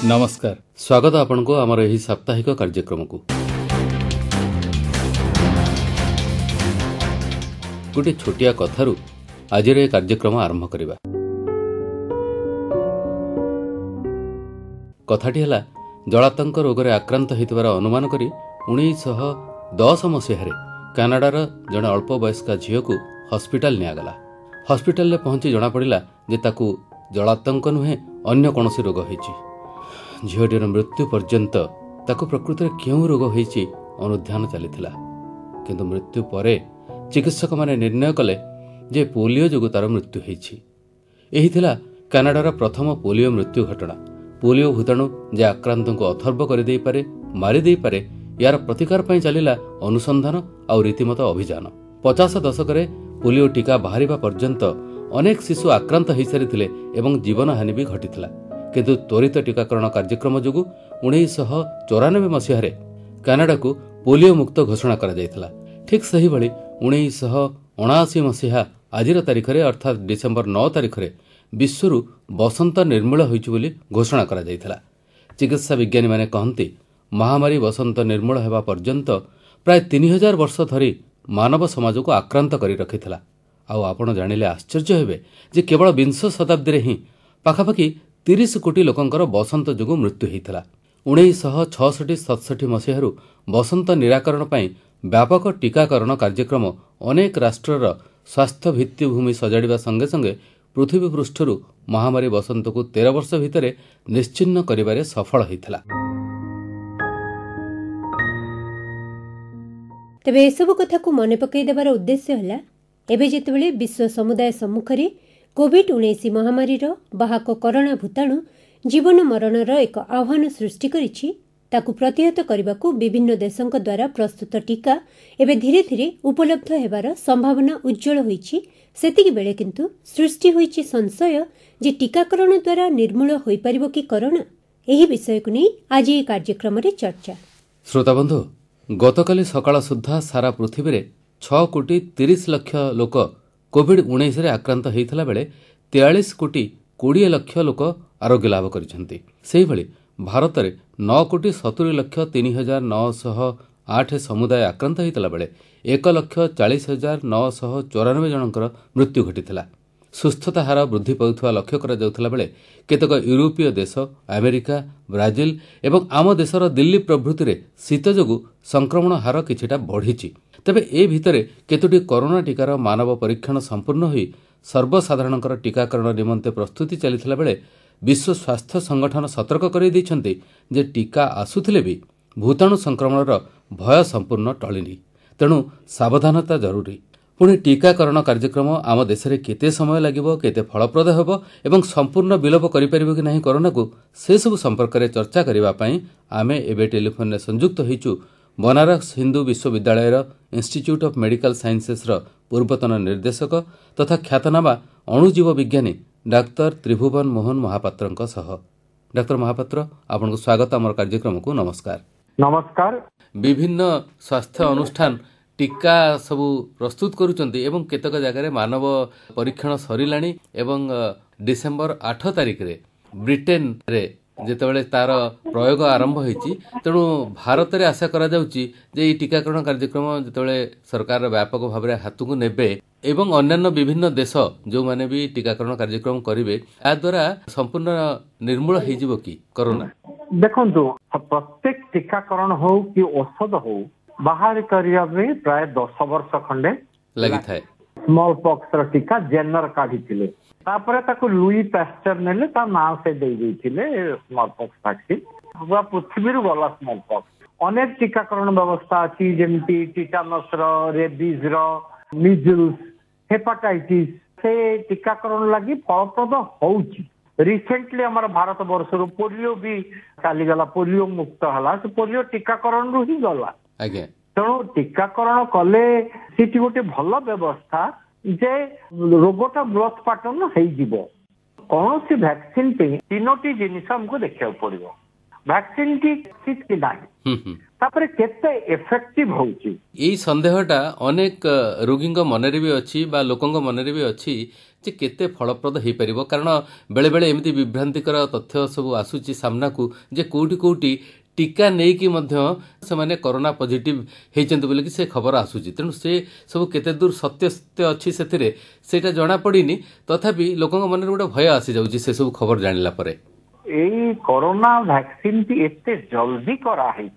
नमस्कार स्वागत आपनको आमर एही साप्ताहिक कार्यक्रम को गोटे छोटिया कथारू आज कार्यक्रम आरंभ करवा। कथाटी है जलातंक रोग आक्रांत होइतिबार अनुमान करी 1910 मसीह कानाडार जड़े अल्प वयस्का झील को हस्पिटाल निगला। हस्पिटाल पहुंची जना पड़ा जे ताकू जलातंक नुहे अन्य कौन रोग होइछि। झीलटीर मृत्यु पर्यंत ताकू प्रकृत में क्यों रोग होइछि अनुध्यान चलीथिला, किंतु मृत्यु परे चिकित्सक माने निर्णय कले जे पोलियो जोगु तार मृत्यु होइछि। एही थिला कानाडार प्रथम पोलियो मृत्यु घटना। पोलियो भूताणु जे आक्रांत को अथर्व कर दे पारे, मारी दे पारे, यार प्रतिकार पई चलिला अनुसंधान और रीतिमत अभियान। 50 दशक पोलियो टीका बाहरिबा पर्यंत अनेक शिशु आक्रांत होई सारिथिले एवं जीवन हानि भी घटिथिला, किंतु त्वरित टीकाकरण कार्यक्रम जोगु 1994 मसीह कानाडा को पोलियो मुक्त घोषणा करा जायथिला। ठीक सही भली 1979 मसीहा आजिर तारीख रे अर्थात डिसेंबर 9 तारीख रे विश्वरु बसंत निर्मूल होइछि बोली घोषणा करा जायथिला। चिकित्सा विज्ञानी माने कहंती महामारी बसंत निर्मूल हेबा पर्यंत प्राय 3000 वर्ष धरी मानव समाज को आक्रांत करी रखिथिला। आउ आपण जानिले आश्चर्य हेबे जे केवल 20 शताब्दी रे ही पाखापाखि 30 कोटी लोकंकर बसंत जोगु मृत्यु होइथिला। 1966-67 मसीहारू बसंत निराकरण पई व्यापक टीकाकरण कार्यक्रम अनेक राष्ट्रर स्वास्थ्य भित्तिभूमि सजाड़िबा संगे संगे पृथ्वी पृष्ठरू महामारी बसंत को 13 वर्ष भितर निश्चिन्न करिबारे सफल होइथिला। तेबे एसबु कथा को मन पकई देबार उद्देश्य हला एबे जेतेबेले विश्व समुदाय सम्मुखरे कोविड-19 महामारी बाहक कोरोना भूताणु जीवन मरणर एक आह्वान सृष्टि करिछि, ताकू प्रतिहत करबाकू विभिन्न देशंक द्वारा प्रस्तुत टीका एबे धीरे धीरे उपलब्ध हेबार संभावना उज्जवल होइछि। सेतिक बेले किंतु सृष्टि होइछि संशय जे टीकाकरण द्वारा निर्मूल होई परिबो कि कोरोना। एही विषय को नै आज ए कार्यक्रम रे चर्चा। श्रोता बंधु, गतकाली सकाळ सुद्धा सारा पृथ्वी रे 6 कोटी 30 लाख लोक कोविड-19 रे आक्रांत होइथिला बेले 43 कोटी 20 लाख लोक आरोग्य लाभ करिसेंती। सेहि भली भारत रे 9 कोटी 70 लाख 3908 समुदाय आक्रांत होइतिला बेले 1,40,994 जनकर मृत्यु घटिथिला। सुस्थता हार वृद्धि पाउथवा लक्ष्य करा जाउथिला बेले केतक यूरोपीय देश, अमेरिका, ब्राजिल एवं आम देशर दिल्ली प्रभृति रे शीत जोगु संक्रमण हार किछिटा बढ़िछि। तेबे ए भितरे केतोटी कोरोना टीकार मानव परीक्षण संपूर्ण होई सर्वसाधारणकर टीकाकरण निमंते प्रस्तुति चलिथिला बेले विश्व स्वास्थ्य संगठन सतर्क करै दैछन्ति जे टीका आसुथिले भी भूताणु संक्रमणर भय संपूर्ण टळिनी, तेणु सावधानता जरूरी। पुणी टीकाकरण कार्यक्रम आम देश में केते समय लागिबो, केते फलप्रद हेबो एवं संपूर्ण विलोप करि परिबो कि नाही कोरोना को, से सब संपर्क में चर्चा करबा पई आमे एबे टेलीफोन रे संयुक्त होइछु बनारस हिंदू विश्वविद्यालय इंस्टीट्यूट ऑफ मेडिकल साइंसेस पूर्वतन निर्देशक तथा ख्यातनामा अणुजीव विज्ञानी डाक्तर त्रिभुवन मोहन महापात्र सह। डाक्तर महापात्र, आपनको स्वागत आम कार्यक्रम को। नमस्कार। नमस्कार। विभिन्न स्वास्थ्य अनुष्ठान टीका सबू प्रस्तुत करुचंती एवं केतक जगह मानव परीक्षण सरिलाणी एवं डिसेंबर 8 तारिख रे ब्रिटेन रे जेतेबेले तार प्रयोग आरंभ होइछि, तेणु भारत रे आशा करा जाउछि जे ई टीकाकरण कार्यक्रम जेतेबेले सरकार व्यापक भाव रे हाथुकु नेबे एवं अन्यान्य विभिन्न देश जो माने भी टीकाकरण कार्यक्रम करिवे, आ द्वारा संपूर्ण निर्मूल होई जिवो कि कोरोना। देखंतु प्रत्येक टीकाकरण हो कि औषध हो बाहर करिया में प्राय 10 वर्ष खंडे लगी थाए। स्मॉल पॉक्स र टीका जेनर काढिथिले, तापरे ताको लुई पैस्चर नेले ता नाम से दे दैथिले स्मॉल पॉक्स वैक्सीन। पूरा पृथ्वी रो गला स्मॉल पॉक्स। अनेक टीकाकरण व्यवस्था अछि जेमति टिटानस रो, रेबीज रो, मिजल्स, हेपाटाइटिस, से टीकाकरण लागि फलप्रद होउछि। रिसेंटली हमारा भारत वर्ष रो पोलियो भी चली गला, पोलियो मुक्त हला, से पोलियो टीकाकरण रो ही गला। आगे तेणु टीकाकरण कले सेठी गोटे भल व्यवस्था जे रोगटा ग्रोथ पैटर्न होई जिवो। कौन सी वैक्सीन पे तीनोटी जिनिस हमको देखिया पड़िबो। वैक्सीन की ठीक कि नाही, तापरे केते इफेक्टिव होउची। एई संदेहटा अनेक रोगींग मनरे भी अछि बा लोकंग मनरे भी अछि ଯେ କେତେ ଫଳପ୍ରଦ ହେଇପାରିବ, କାରଣ ବେଳେବେଳେ ଏମିତି ବିଭ୍ରାନ୍ତିକର ତଥ୍ୟ ସବୁ ଆସୁଛି ସାମ୍ନାକୁ ଯେ କୋଉଠି टीका नहीं से कोरोना पॉजिटिव होती बोलिकी से खबर आसूची। तेणु से सब केते दूर सत्य अच्छी से जना पड़नी, तथापि लोकों मन गोटे भय आसी जाऊँगी से सब खबर जानिला परे। एई कोरोना वैक्सीन टी एते जल्दी कराई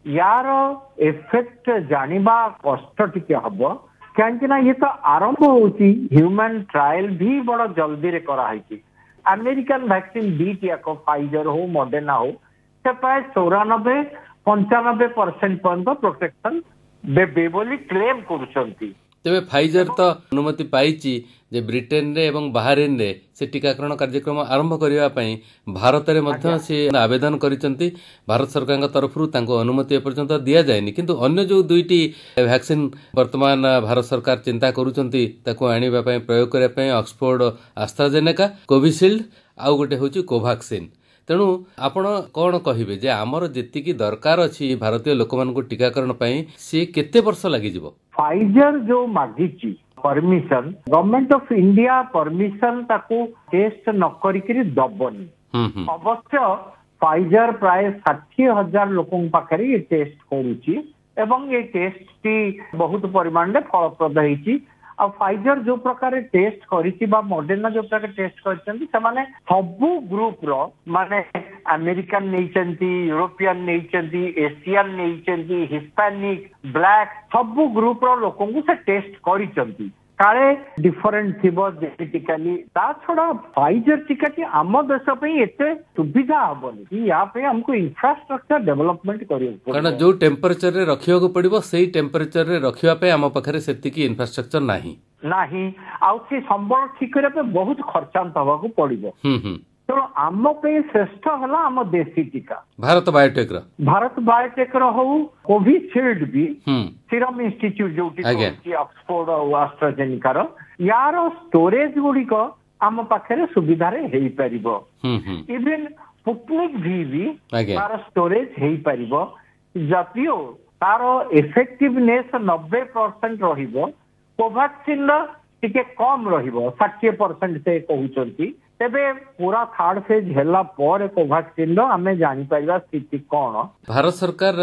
यार इफेक्ट जानिबा कष्ट टिके हबो, कहीं ये तो आरंभ होची ह्यूमन ट्रायल भी बड़ा जल्दी रे कराई। अमेरिकन वैक्सीन बीट याक फाइजर हो मॉडर्ना हो से प्राय 94-95% पर्यंत प्रोटेक्शन देबे बोली क्लेम करूछंती। तेबे फाइजर तो अनुमति पाइची जे ब्रिटेन रे एवं बाहरेन रे से टीकाकरण कार्यक्रम आरंभ करबा पई भारत रे मध्य से आवेदन करिसंती। भारत सरकार का तरफ तांको अनुमति एपर्यंत दिया जायनी, किंतु अन्य जो दुईटी वैक्सीन वर्तमान भारत सरकार चिंता करूचंती ताको आनिबा पई प्रयोग करबा पई ऑक्सफोर्ड एस्ट्राजेनेका, कोविशील्ड आउ गोटे होची कोवैक्सीन। तेणु आपण कौन कहिबे जे आमर जेतिकी दरकार अछि भारतीय लोक मानकु टीकाकरण पई से केते वर्ष लागि जिवो? फाइजर जो मागिची permission, government of India permission ताको टेस्ट न करिकरी दबनी। अवश्य फाइजर प्राय 60,000 लोकों पाखरे ये टेस्ट करूची एवं ये टेस्ट टी बहुत परिमाण में फलप्रद होईची। और फाइजर जो प्रकार टेस्ट करिछि बा मॉडर्ना जो प्रकार टेस्ट करिसंती से माने सबु ग्रुप रो माने अमेरिकन नेचंती, यूरोपियन नेचंती, एशियन नेचंती, हिस्पैनिक, ब्लैक सबु ग्रुप रो लोकों को से टेस्ट करिसंती। काले डिफरेंट थिबो जेनेटिकली। ता छोड़ा फाइजर टीका टी आम देश पे एते सुविधा हबनी कि या पे हमको इंफ्रास्ट्रक्चर डेवलपमेंट करियो, कारण जो टेम्परेचर रे रखियो को पड़िबो सेही टेम्परेचर रे रखिया पे आम पाखरे सेतिकी इंफ्रास्ट्रक्चर नाही आउ से संबल ठीक करे पे बहुत खर्चांत हवा को पड़िबो। तो आम पे श्रेष्ठ हला आम देसी टीका भारत बायोटेक रो हो, कोविशील्ड भी सीरम इंस्टीट्यूट जो ऑक्सफोर्ड और एस्ट्राजेनेका रो यार स्टोरेज गुडी को आम पाखरे सुविधा रे हेई परिबो। इवन स्पुतनिक भी तार स्टोरेज हेई परिबो। जतियो तार इफेक्टिवनेस 90% रहिबो, कोवैक्सीन टिके कम रहिबो 60% से कहउचंती। तेबे पूरा थर्ड फेज हेला पर कोवैक्सीन आमे जानि परिबा स्थिति कोन। भारत सरकार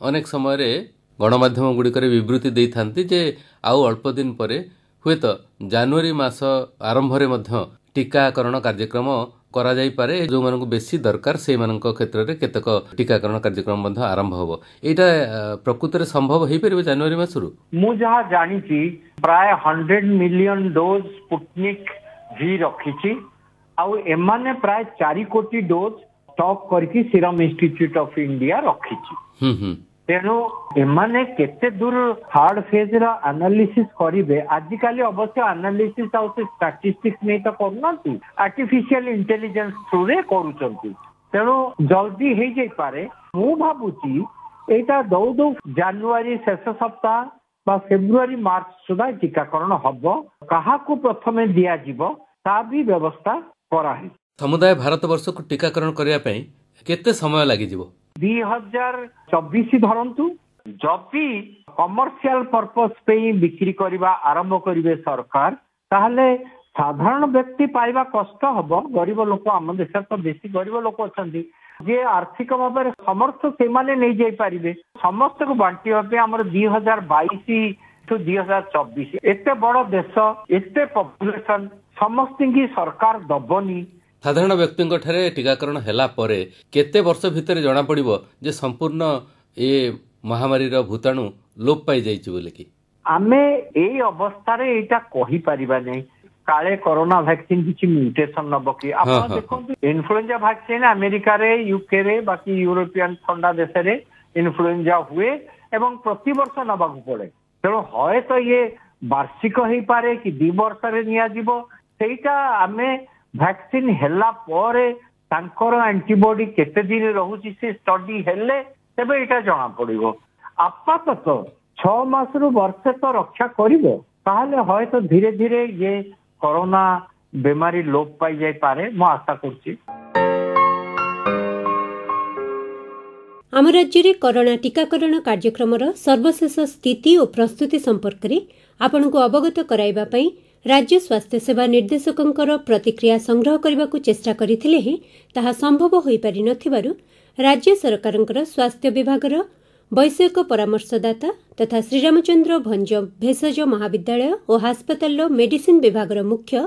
अनेक समय रे गणमाध्यम गुडी करे विवृत्ति देई थांती जे आउ अल्प दिन परे हुए तो जनवरी मास आरंभ रे मध्य टीकाकरण कार्यक्रम करा जाई पारे। जो मानको बेसी दरकार से मानको क्षेत्र रे केतक टीकाकरण कार्यक्रम मध्य आरंभ होबो। एटा प्रकृति रे संभव हेई परबे जनवरी मासरु? मु जहा जानि छी प्राय 100 मिलियन डोज स्पुतनिक भी रखिछि आउ एमाने प्राय 4 कोटी डोज स्टॉक करके सीरम इंस्टीट्यूट ऑफ इंडिया रखिछि। तेणु एमाने केते दूर थर्ड फेज रा एनालिसिस करिवे। आजिकाली अवश्य एनालिसिस आउ स्टैटिस्टिक्स नहीं तो करनाती, आर्टिफिशियल इंटेलिजेंस थ्रू रे करूचंती। तेणु जल्दी हे जाई पारे। मु भाबुची एटा दौ जनवरी शेष सप्ताह बा फेब्रुआरी मार्च सुधा टीकाकरण हबो। काहाकू प्रथमे दिया जिवो ता भी व्यवस्था कराही। समुदाय भारत वर्ष को टीकाकरण करिया पई केते समय लागि जिवो? 2024 धरंतु। जदि कमर्शियल पर्पस पे बिक्री करबा आरंभ करिवे सरकार, ताहले साधारण व्यक्ति पाइबा कष्ट हबो। गरीब लोक आम देश तो बेसी गरीब लोक अछंती जे आर्थिक भाव समर्थ से माने नहीं जाई पारिबे। समस्त को बांटिबा पे हमर 2022 to 2024 एते बड़ देश, एते पॉपुलेशन समस्त की सरकार दबनी। साधारण व्यक्ति ठारे टीकाकरण हेला परे केते वर्ष भितर जना पड़िबो जे संपूर्ण ए महामारी रो भूताणु लोप पाई जाइछि बोले कि? आमे एई अवस्था रे एटा कहि परिबा नै। काले कोरोना वैक्सीन किछि म्यूटेशन नबो कि आपण देखंतु इन्फ्लुएंजा वैक्सीन अमेरिका रे, यूके रे, बाकी यूरोपियन ठंडा देश रे इन्फ्लुएंजा हुए एवं प्रति वर्ष नबाकु पड़े। तेणु हय तो ये वार्षिक हेई पारे कि 2 वर्ष रे निया जिवो, सेटा आमे वैक्सीन हेला परे तांकर एंटीबॉडी केते दिन रहुची से स्टडी हेले तेबे एटा जणा पड़िबो। आपातत 6 मास रु वर्ष तो रक्षा करिवो, ताहले हय तो धीरे धीरे ये कोरोना बीमारी लोप पाई जाय पारे मो आशा करछि। आम राज्य में कोरोना टीकाकरण कार्यक्रम सर्वशेष स्थिति और प्रस्तुति संपर्क में आपन को अवगत कराइबा पई राज्य स्वास्थ्य सेवा निर्देशकଙ୍କର प्रतिक्रिया संग्रह କରିବାକୁ चेष्टा କରିଥିଲେ ହିଁ ତାହା ସମ୍ଭବ ହୋଇପାରିନଥିବାରୁ राज्य ସରକାରଙ୍କର स्वास्थ्य विभागर वैषयिक परामर्शदाता तथा श्रीरामचंद्र भंज भेषज महाविद्यालय और हास्पिटाल मेडिसिन विभागर मुख्य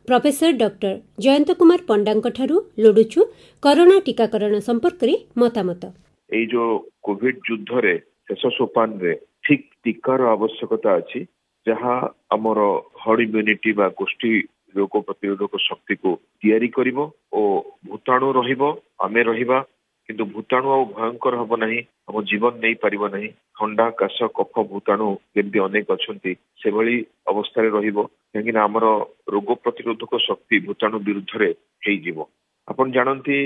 प्रोफेसर डॉक्टर जयंत कुमार पंडांकठारू लोडुछु कोरोना टीकाकरण संपर्क में मतामत। এই जो कोविड युद्धरे शेष सोपान रे ठीक टीकार आवश्यकता अछि जहाँ आमर हर्ड इम्यूनिटी बा गोष्ठी रोग प्रतिरोधक शक्ति को तैयारी करिवो ओ भूताणु रहिबो आमे रहिबा किंतु भूताणु आ भयंकर हब नहीं हम जीवन नहीं पारिबो नहीं ठंडा काश कफ भूताणु जेमती अनेक अछंती से भली अवस्था रे रहिबो काहेकि आमर रोग प्रतिरोधक शक्ति भूताणु विरुद्ध रे हेई जीवो। आपण जानंती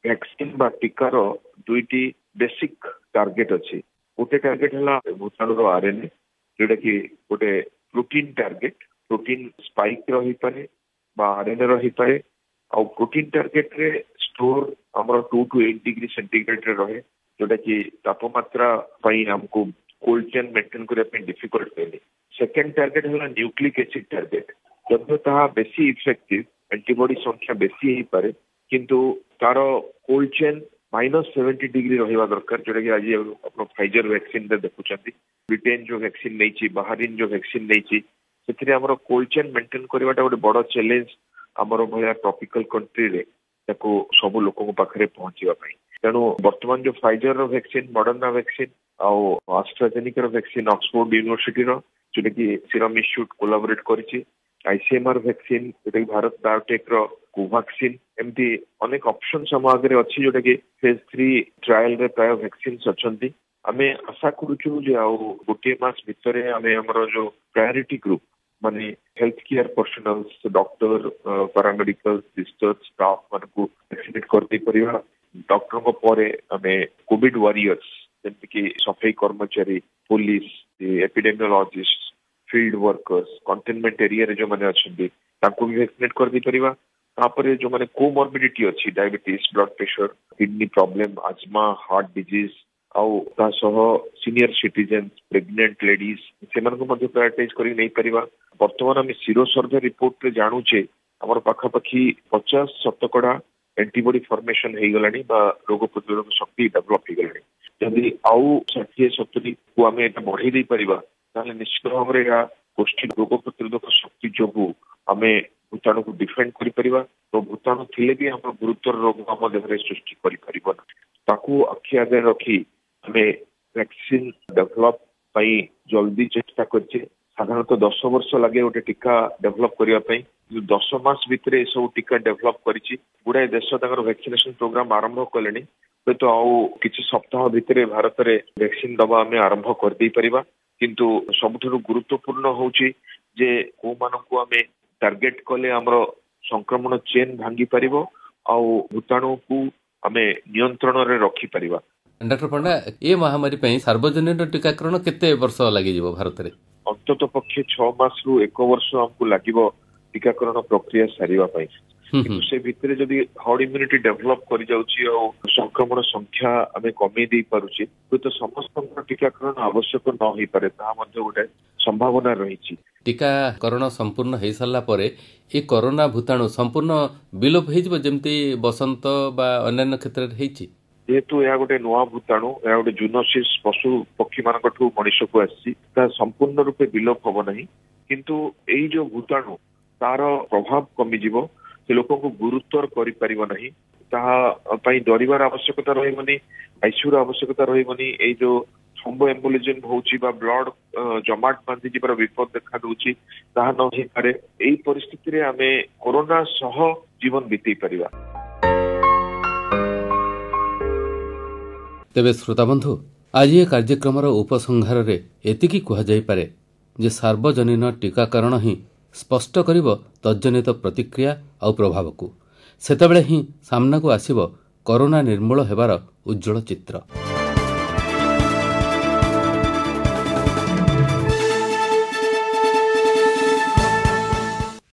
वैक्सीन बा टीकार दुईटी बेसिक टार्गेट अछि। गोटे टार्गेट हला भूताणु आरएनए जोटा कि गोटे प्रोटीन टार्गेट प्रोटीन स्पाइक रही पारे बा आरएनए रही पारे आ प्रोटीन टार्गेट रे स्टोर हमर 2 to 8 डिग्री सेंटीग्रेड रे रहे जोटा कि तापमात्रा पई हमको कोल्ड चेन मेंटेन करे पे डिफिकल्ट होले। सेकंड टार्गेट हला न्यूक्लिक एसिड टार्गेट जब ताहा बेसी इफेक्टिव एंटीबॉडी संख्या बेसी ही पारे किंतु तारो कोल्ड चेन -70 डिग्री रहिबा दरकार जोटा कि आज अपन फाइजर वैक्सीन दे देखुचंती ब्रिटेन जो वैक्सीन नैची बाहरिन जो वैक्सीन नैची सेथिरे हमर कोल्ड चेन मेंटेन करबाटा गोटे बड़ चैलेंज हमर भया ट्रॉपिकल कंट्री रे ताको सब लोकन पाखरे पहुंचीबा पई तेणु वर्तमान जो फाइजर रो वैक्सीन मॉडर्ना वैक्सीन आ एस्ट्राजेनेका रो वैक्सीन ऑक्सफोर्ड यूनिवर्सिटी रो जोटा कि सीरम इंस्टीट्यूट कोलैबोरेट करिछि आईसीएमआर वैक्सीन जोटा कि भारत बायोटेक रो कोवैक्सीन एमती अनेक ऑप्शन हम आगे अच्छी जोटा कि फेज 3 ट्रायल रे प्राय वैक्सीन अछंती आमे आशा करूछु जे आ गोटे मास भितरे आमे हमरो जो प्रायोरिटी ग्रुप माने health care personnels doctor paramedical sisters staff मान को वैक्सीनेट करते परिवा डॉक्टर को परे आमे कोविड वॉरियर्स जैसे कि सफाई कर्मचारी police epidemiologist field workers containment area रे जो माने अछंती ताको भी वैक्सीनेट कर दी परिवा तापरे जो माने कोमॉर्बिडिटी अछि diabetes blood pressure kidney problem asthma heart disease आउ ता सह सीनियर सिटीजन प्रेग्नेंट लेडीज सेमान को मध्ये प्रायोरिटाइज करी नै परिवा। वर्तमान हम सीरो सर्वे रिपोर्ट रे जानू छे हमर पाखापाखी 50% एंटीबॉडी फॉर्मेशन हे गलानी बा रोग प्रतिरोधक शक्ति डेवलप हे गलानी जदि आउ 60-70 को हमें एटा बढ़ाई दे परिवा ताले निश्चित भाव रे गोष्ठी रोग प्रतिरोधक शक्ति जोगु हमें भूताणु को डिफेंड करि परिवा तो भूताणु थिले भी हम गुरुतर रोग हम देहरे सृष्टि करि परिबो ताकू अखि आगे रखी हमें वैक्सीन डेवलप पाई जल्दी चेष्टा करछे साधारणतः 10 वर्ष लगे गोटे टीका डेवलप करिया पई 10 मास भितरे सब टीका डेवलप करिछि गुडा देश ताकर वैक्सीनेशन प्रोग्राम आरंभ कलेनी तो आउ किछि सप्ताह भितरे भारत रे वैक्सीन दबा हमें आरंभ कर दे परिबा किंतु सबठुरु गुरुत्वपूर्ण होछि जे को मानको हमें टार्गेट कले हमरो संक्रमण चेन भांगी परिबो आउ भूताणु को हमें नियंत्रण रे रखी परिबा। डॉक्टर पंडा ए महामारी पई सार्वजनिक टीकाकरण केते वर्ष लागि जिवो भारत रे अंतत पक्षे 6 मास रु 1 वर्ष हमको लागिवो टीकाकरण प्रक्रिया सारिबा पई किंतु से भितरे जदि हार्ड इम्यूनिटी डेवलप करि जाउची और संक्रमण संख्या हमें कमी दे पारुची तो समस्त टीकाकरण आवश्यक न होई पारे ता मध्ये गोटे संभावना रहिची। टीकाकरण संपूर्ण हो सारा पर ये कोरोना भूताणु संपूर्ण विलोप हो जमती बसंत बा अन्य क्षेत्र में जेहेतु यह गोटे नुआ भूताणु यह गोटे जूनोसिस पशु पक्षी मान मनुष्य को आसी संपूर्ण रूपे विलोप हम ना किंतु यही जो भूताणु तार प्रभाव कमिजिव से लोक को गुरुतर कर डरिवार आवश्यकता रही आईसीयू आवश्यकता रही यही जो थ्रोम्बो एम्बोलिज्म होउची बा ब्लड जमाट बांधी जिबार विपद देखा दूची ताहा न होई पारे एई परिस्थिति रे हमें कोरोना सह जीवन बीतई परिबा। तेबे श्रोता बंधु आज ये कार्यक्रम उपसंहार रे एतिकी कुहा जाई पारे जे सार्वजनीन टीकाकरण ही स्पष्ट करिवो तज्जनित प्रतिक्रिया और प्रभाव को सेतबेले ही सामना को आसीबो कोरोना निर्मूल हेबार उज्जवल चित्र।